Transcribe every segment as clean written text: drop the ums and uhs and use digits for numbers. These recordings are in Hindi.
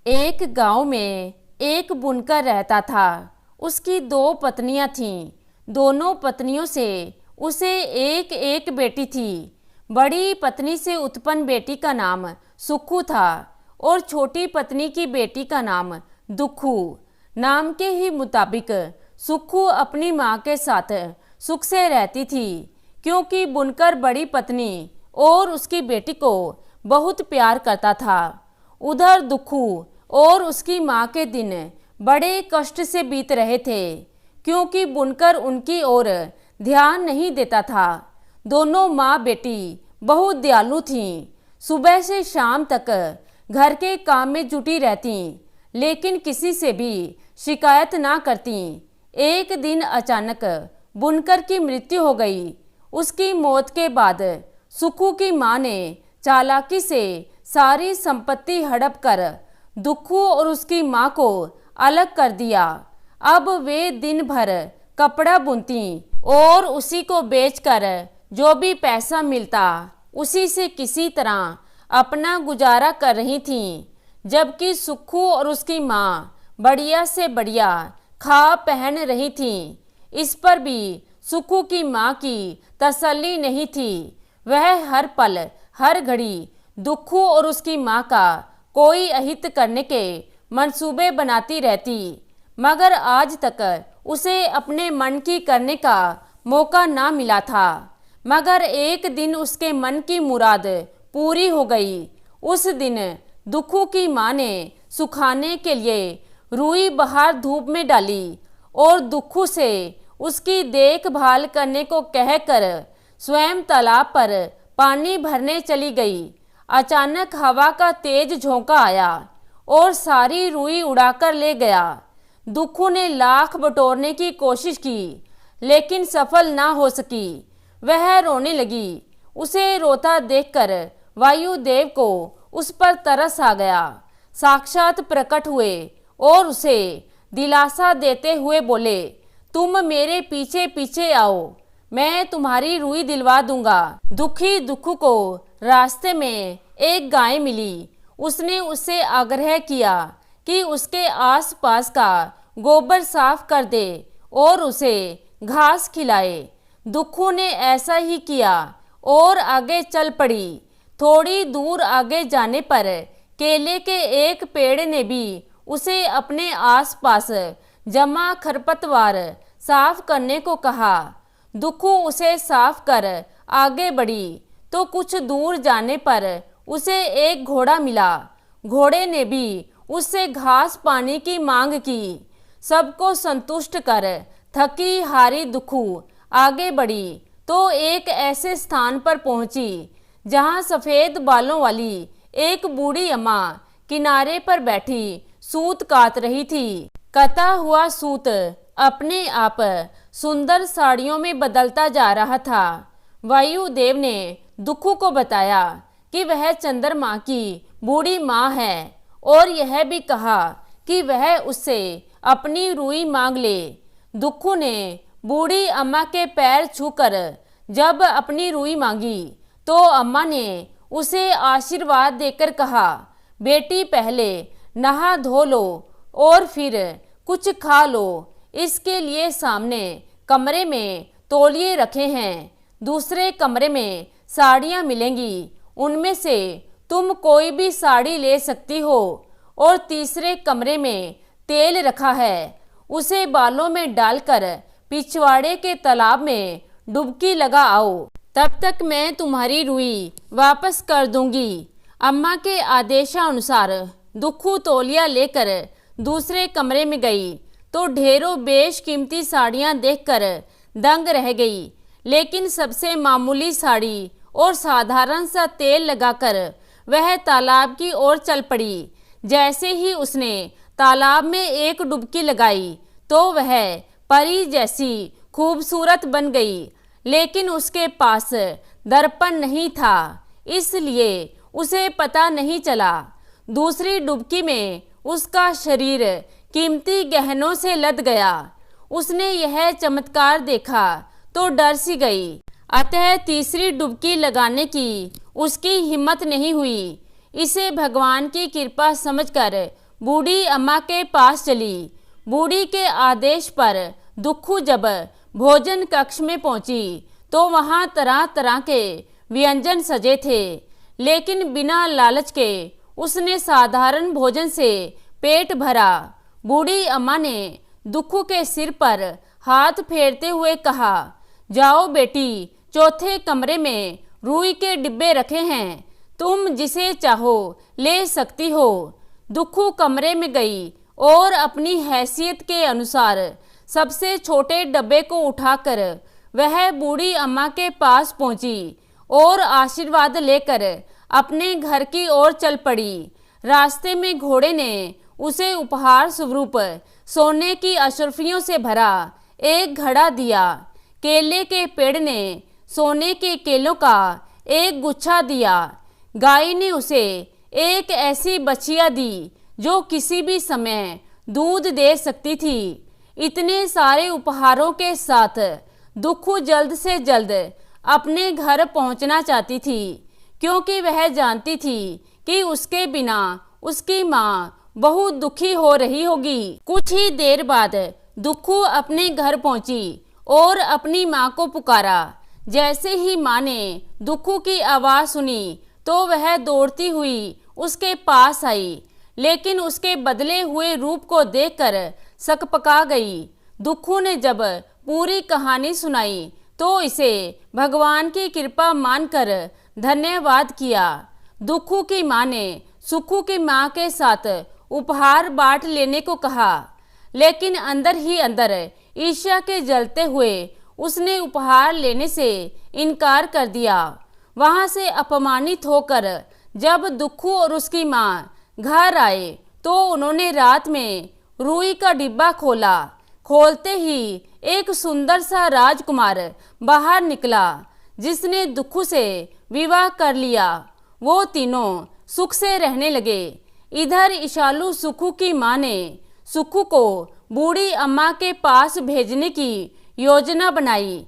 एक गांव में एक बुनकर रहता था। उसकी दो पत्नियां थीं। दोनों पत्नियों से उसे एक एक बेटी थी। बड़ी पत्नी से उत्पन्न बेटी का नाम सुक्खू था और छोटी पत्नी की बेटी का नाम दुक्खू। नाम के ही मुताबिक सुक्खू अपनी माँ के साथ सुख से रहती थी, क्योंकि बुनकर बड़ी पत्नी और उसकी बेटी को बहुत प्यार करता था। उधर दुक्खू और उसकी माँ के दिन बड़े कष्ट से बीत रहे थे, क्योंकि बुनकर उनकी ओर ध्यान नहीं देता था। दोनों माँ बेटी बहुत दयालु थीं। सुबह से शाम तक घर के काम में जुटी रहती, लेकिन किसी से भी शिकायत ना करती। एक दिन अचानक बुनकर की मृत्यु हो गई। उसकी मौत के बाद सुक्खू की माँ ने चालाकी से सारी संपत्ति हड़प कर दुक्खू और उसकी माँ को अलग कर दिया। अब वे दिन भर कपड़ा बुनती और उसी को बेचकर जो भी पैसा मिलता उसी से किसी तरह अपना गुजारा कर रही थीं, जबकि सुक्खू और उसकी माँ बढ़िया से बढ़िया खा पहन रही थीं। इस पर भी सुक्खू की माँ की तसल्ली नहीं थी। वह हर पल हर घड़ी दुक्खू और उसकी माँ का कोई अहित करने के मंसूबे बनाती रहती, मगर आज तक उसे अपने मन की करने का मौका ना मिला था। मगर एक दिन उसके मन की मुराद पूरी हो गई। उस दिन दुक्खू की माँ ने सुखाने के लिए रुई बाहर धूप में डाली और दुक्खू से उसकी देखभाल करने को कहकर स्वयं तालाब पर पानी भरने चली गई। अचानक हवा का तेज झोंका आया और सारी रुई उड़ाकर ले गया। दुक्खू ने लाख बटोरने की कोशिश की, लेकिन सफल ना हो सकी। वह रोने लगी। उसे रोता देखकर वायुदेव को उस पर तरस आ गया। साक्षात प्रकट हुए और उसे दिलासा देते हुए बोले, तुम मेरे पीछे पीछे आओ, मैं तुम्हारी रुई दिलवा दूंगा। दुखी दुक्खू को रास्ते में एक गाय मिली। उसने उससे आग्रह किया कि उसके आसपास का गोबर साफ कर दे और उसे घास खिलाए। दुक्खू ने ऐसा ही किया और आगे चल पड़ी। थोड़ी दूर आगे जाने पर केले के एक पेड़ ने भी उसे अपने आसपास जमा खरपतवार साफ करने को कहा। दुक्खू उसे साफ कर आगे बढ़ी तो कुछ दूर जाने पर उसे एक घोड़ा मिला। घोड़े ने भी उससे घास पानी की मांग की। सबको संतुष्ट कर थकी हारी दुक्खू आगे बढ़ी तो एक ऐसे स्थान पर पहुंची जहां सफेद बालों वाली एक बूढ़ी अम्मा किनारे पर बैठी सूत काट रही थी। कटा हुआ सूत अपने आप सुंदर साड़ियों में बदलता जा रहा था। वायुदेव ने दुक्खू को बताया कि वह चंद्रमा की बूढ़ी माँ है और यह भी कहा कि वह उससे अपनी रुई मांग ले। दुक्खू ने बूढ़ी अम्मा के पैर छूकर जब अपनी रुई मांगी तो अम्मा ने उसे आशीर्वाद देकर कहा, बेटी पहले नहा धो लो और फिर कुछ खा लो। इसके लिए सामने कमरे में तौलिए रखे हैं। दूसरे कमरे में साड़ियाँ मिलेंगी, उनमें से तुम कोई भी साड़ी ले सकती हो। और तीसरे कमरे में तेल रखा है, उसे बालों में डालकर पिछवाड़े के तालाब में डुबकी लगा आओ। तब तक मैं तुम्हारी रुई वापस कर दूंगी। अम्मा के आदेशानुसार दुक्खू तौलिया लेकर दूसरे कमरे में गई तो ढेरों बेशकीमती साड़ियाँ देखकर दंग रह गई। लेकिन सबसे मामूली साड़ी और साधारण सा तेल लगाकर वह तालाब की ओर चल पड़ी। जैसे ही उसने तालाब में एक डुबकी लगाई तो वह परी जैसी खूबसूरत बन गई, लेकिन उसके पास दर्पण नहीं था, इसलिए उसे पता नहीं चला। दूसरी डुबकी में उसका शरीर कीमती गहनों से लद गया। उसने यह चमत्कार देखा तो डर सी गई। अतः तीसरी डुबकी लगाने की उसकी हिम्मत नहीं हुई। इसे भगवान की कृपा समझकर बूढ़ी अम्मा के पास चली। बूढ़ी के आदेश पर दुखू जब भोजन कक्ष में पहुंची तो वहां तरह तरह के व्यंजन सजे थे, लेकिन बिना लालच के उसने साधारण भोजन से पेट भरा। बूढ़ी अम्मा ने दुखू के सिर पर हाथ फेरते हुए कहा, जाओ बेटी, चौथे कमरे में रुई के डिब्बे रखे हैं, तुम जिसे चाहो ले सकती हो। दुखू कमरे में गई और अपनी हैसियत के अनुसार सबसे छोटे डब्बे को उठाकर वह बूढ़ी अम्मा के पास पहुंची और आशीर्वाद लेकर अपने घर की ओर चल पड़ी। रास्ते में घोड़े ने उसे उपहार स्वरूप सोने की अशर्फियों से भरा एक घड़ा दिया। केले के पेड़ ने सोने के केलों का एक गुच्छा दिया। गाय ने उसे एक ऐसी बछिया दी जो किसी भी समय दूध दे सकती थी। इतने सारे उपहारों के साथ दुखू जल्द से जल्द अपने घर पहुंचना चाहती थी, क्योंकि वह जानती थी कि उसके बिना उसकी माँ बहुत दुखी हो रही होगी। कुछ ही देर बाद दुखू अपने घर पहुंची और अपनी माँ को पुकारा। जैसे ही माँ ने दुखू की आवाज़ सुनी तो वह दौड़ती हुई उसके पास आई, लेकिन उसके बदले हुए रूप को देखकर सकपका गई। दुखू ने जब पूरी कहानी सुनाई तो इसे भगवान की कृपा मानकर धन्यवाद किया। दुखू की माँ ने सुखू की माँ के साथ उपहार बांट लेने को कहा, लेकिन अंदर ही अंदर ईर्ष्या के जलते हुए उसने उपहार लेने से इनकार कर दिया। वहां से अपमानित होकर जब दुखू और उसकी माँ घर आए तो उन्होंने रात में रुई का डिब्बा खोला। खोलते ही एक सुंदर सा राजकुमार बाहर निकला जिसने दुखू से विवाह कर लिया। वो तीनों सुख से रहने लगे। इधर ईशालु सुखू की माँ ने सुखू को बूढ़ी अम्मा के पास भेजने की योजना बनाई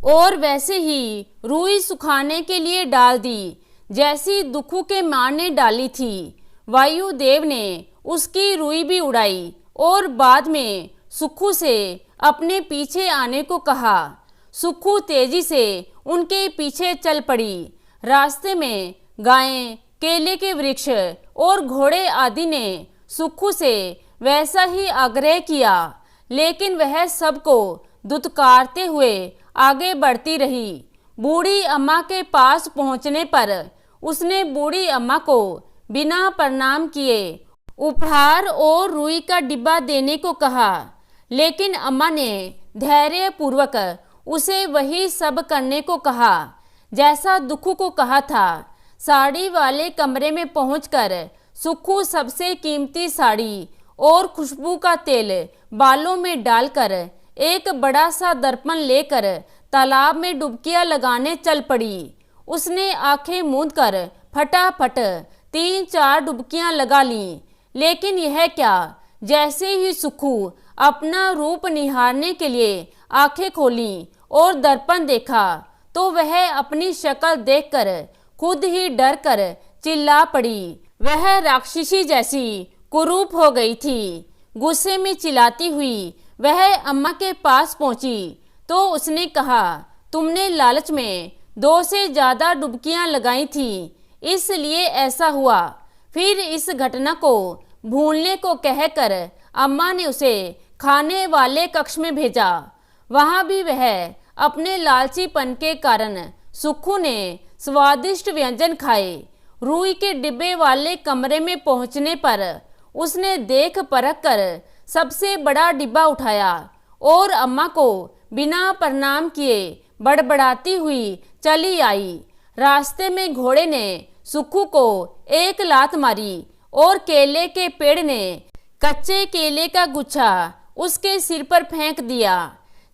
और वैसे ही रुई सुखाने के लिए डाल दी जैसी दुखू के माँ ने डाली थी। वायुदेव ने उसकी रुई भी उड़ाई और बाद में सुखू से अपने पीछे आने को कहा। सुखू तेजी से उनके पीछे चल पड़ी। रास्ते में गायें, केले के वृक्ष और घोड़े आदि ने सुखू से वैसा ही आग्रह किया, लेकिन वह सबको दुत्कारते हुए आगे बढ़ती रही। बूढ़ी अम्मा के पास पहुंचने पर उसने बूढ़ी अम्मा को बिना प्रणाम किए उपहार और रुई का डिब्बा देने को कहा, लेकिन अम्मा ने धैर्यपूर्वक उसे वही सब करने को कहा जैसा दुखू को कहा था। साड़ी वाले कमरे में पहुंचकर सुखू सबसे कीमती साड़ी और खुशबू का तेल बालों में डालकर एक बड़ा सा दर्पण लेकर तालाब में डुबकियां लगाने चल पड़ी। उसने आंखें मूंदकर फटाफट 3-4 डुबकियां लगा लीं, लेकिन यह क्या, जैसे ही सुखू अपना रूप निहारने के लिए आंखें खोलीं और दर्पण देखा तो वह अपनी शक्ल देखकर खुद ही डर कर चिल्ला पड़ी। वह राक्षसी जैसी कुरूप हो गई थी। गुस्से में चिल्लाती हुई वह अम्मा के पास पहुंची तो उसने कहा, तुमने लालच में 2 से ज़्यादा डुबकियां लगाई थी, इसलिए ऐसा हुआ। फिर इस घटना को भूलने को कहकर अम्मा ने उसे खाने वाले कक्ष में भेजा। वहां भी वह अपने लालचीपन के कारण सुखू ने स्वादिष्ट व्यंजन खाए। रुई के डिब्बे वाले कमरे में पहुंचने पर उसने देख परख कर सबसे बड़ा डिब्बा उठाया और अम्मा को बिना प्रणाम किए बड़बड़ाती हुई चली आई। रास्ते में घोड़े ने सुखू को एक लात मारी और केले के पेड़ ने कच्चे केले का गुच्छा उसके सिर पर फेंक दिया।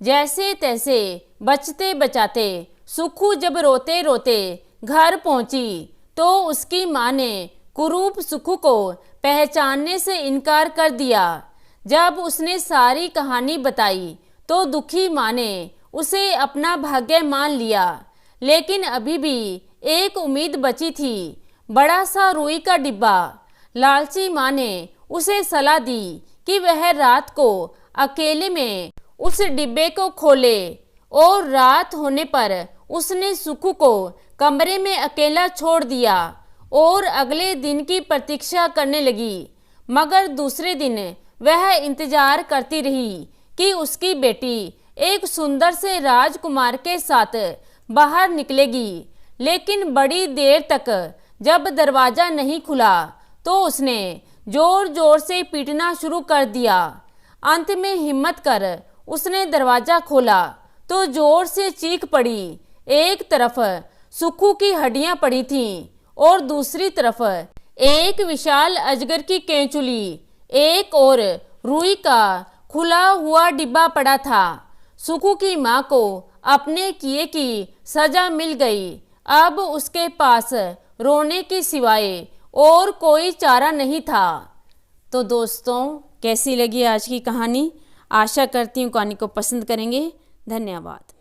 जैसे तैसे बचते बचाते सुखू जब रोते रोते घर पहुंची तो उसकी माँ ने कुरूप सुखू को पहचानने से इनकार कर दिया। जब उसने सारी कहानी बताई तो दुखी माँ ने उसे अपना भाग्य मान लिया, लेकिन अभी भी एक उम्मीद बची थी, बड़ा सा रुई का डिब्बा। लालची माँ ने उसे सलाह दी कि वह रात को अकेले में उस डिब्बे को खोले। और रात होने पर उसने सुखू को कमरे में अकेला छोड़ दिया और अगले दिन की प्रतीक्षा करने लगी। मगर दूसरे दिन वह इंतजार करती रही कि उसकी बेटी एक सुंदर से राजकुमार के साथ बाहर निकलेगी, लेकिन बड़ी देर तक जब दरवाजा नहीं खुला तो उसने जोर जोर से पीटना शुरू कर दिया। अंत में हिम्मत कर उसने दरवाजा खोला तो जोर से चीख पड़ी। एक तरफ सुखू की हड्डियां पड़ी थीं और दूसरी तरफ एक विशाल अजगर की केंचुली, एक और रुई का खुला हुआ डिब्बा पड़ा था। सुखू की माँ को अपने किए की सजा मिल गई। अब उसके पास रोने की सिवाय और कोई चारा नहीं था। तो दोस्तों, कैसी लगी आज की कहानी? आशा करती हूँ कहानी को पसंद करेंगे। धन्यवाद।